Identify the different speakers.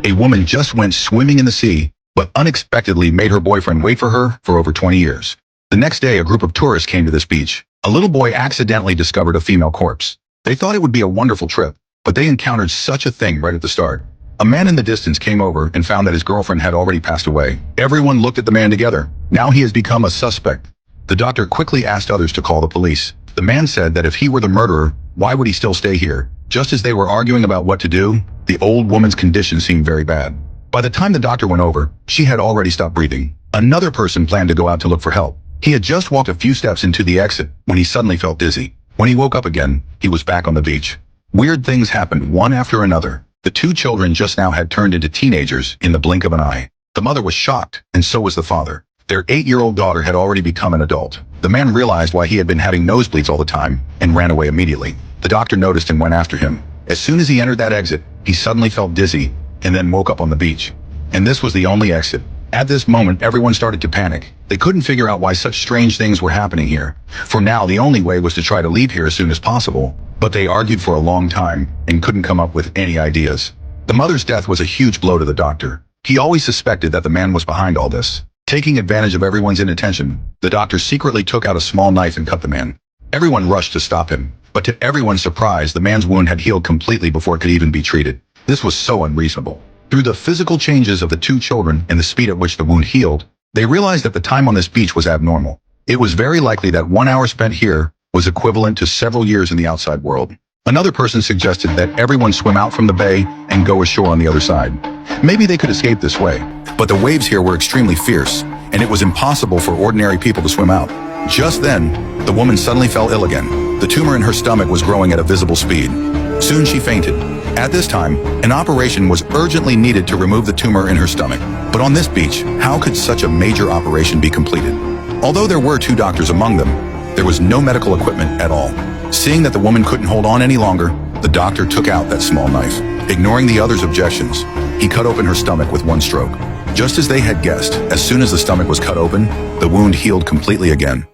Speaker 1: A woman just went swimming in the sea, but unexpectedly made her boyfriend wait for her for over 20 years. The next day, a group of tourists came to this beach. A little boy accidentally discovered a female corpse. They thought it would be a wonderful trip, but they encountered such a thing right at the start. A man in the distance came over and found that his girlfriend had already passed away. Everyone looked at the man together. Now he has become a suspect. The doctor quickly asked others to call the police. The man said that if he were the murderer, why would he still stay here? Just as they were arguing about what to do, the old woman's condition seemed very bad. By the time the doctor went over, she had already stopped breathing. Another person planned to go out to look for help. He had just walked a few steps into the exit when he suddenly felt dizzy. When he woke up again, he was back on the beach. Weird things happened one after another. The two children just now had turned into teenagers in the blink of an eye. The mother was shocked, and so was the father. Their 8-year-old daughter had already become an adult. The man realized why he had been having nosebleeds all the time and ran away immediately. The doctor noticed and went after him. As soon as he entered that exit, he suddenly felt dizzy and then woke up on the beach. And this was the only exit. At this moment, everyone started to panic. They couldn't figure out why such strange things were happening here. For now, the only way was to try to leave here as soon as possible. But they argued for a long time and couldn't come up with any ideas. The mother's death was a huge blow to the doctor. He always suspected that the man was behind all this. Taking advantage of everyone's inattention, the doctor secretly took out a small knife and cut the man. Everyone rushed to stop him, but to everyone's surprise, the man's wound had healed completely before it could even be treated. This was so unreasonable. Through the physical changes of the two children and the speed at which the wound healed, they realized that the time on this beach was abnormal. It was very likely that 1 hour spent here was equivalent to several years in the outside world. Another person suggested that everyone swim out from the bay and go ashore on the other side. Maybe they could escape this way, but the waves here were extremely fierce, and it was impossible for ordinary people to swim out. Just then, the woman suddenly fell ill again. The tumor in her stomach was growing at a visible speed. Soon she fainted. At this time, an operation was urgently needed to remove the tumor in her stomach. But on this beach, how could such a major operation be completed? Although there were 2 doctors among them, there was no medical equipment at all. Seeing that the woman couldn't hold on any longer, the doctor took out that small knife. Ignoring the others' objections, he cut open her stomach with one stroke. Just as they had guessed, as soon as the stomach was cut open, the wound healed completely again.